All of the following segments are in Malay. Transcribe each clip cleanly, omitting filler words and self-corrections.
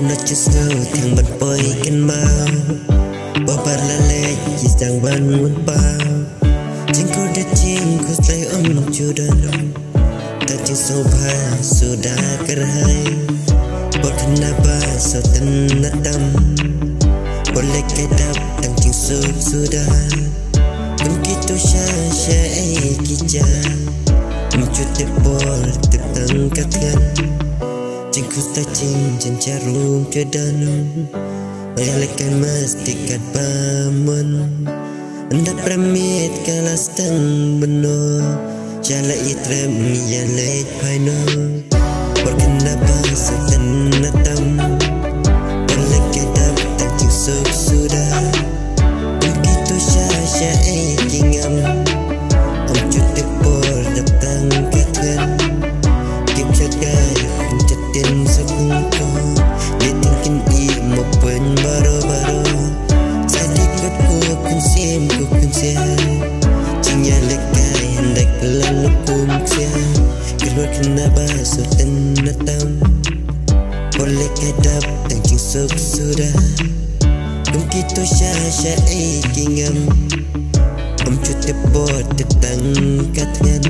noche snow thang bật bơi cơn mau bỏ bờ la lệ chỉ sang ban muốn bao chính cô đã chinh cô tay ôm chưa đơn ta chỉ sâu ba sudah kerhai buat kenapa so tenatam boleh kedap tang ching sudah kun kita sya kija mencut tebol tetang katkan Jingku tajing jencarum kedan Ayalekan mastikat paman Anda pramit kalas tang beno Jala itrem yalek paino Berkenapa setan natam Boleh kedap tajing sudah Begitu syasya kingam Om cuti por datang katkan Kim jagai Jatin sebungku Dia tingkin mau pen baru-baru Sadikut ku kunsim Cinya lekai hendak lalu kumsia Keluar kenapa sultan natam Boleh kedap tangcing sudah Begitu syasya kingam Om cuti bot datang katkan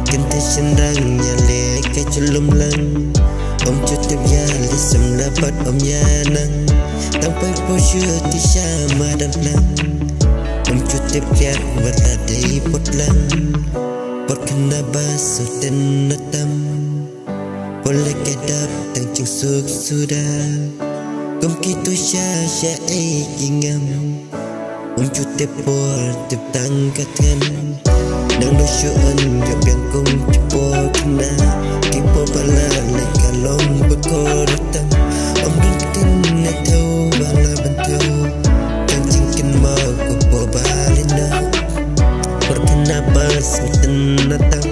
Kenta senrang nyale keculum lang Om cutip ya lisem dapat om yanang Tampai posyu ti syama dan lang Om cutip ya berladai pot lang Pot kena basuh dan natam Boleh kedap tangcing sudah Kum kitu syasya kingam Om cutip por tip tangkatkan Nang dosyuan jop yang kum cipo kena Kipo bala lekalong berkoratam Om duntin na tau bala bantu Kancingkin mau kupo balina Berkenapa sultan natam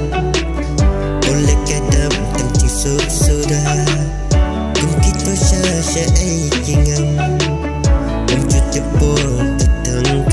Boleh kedap tancing sudah Kum kita syasya kingam Om cutip por tetang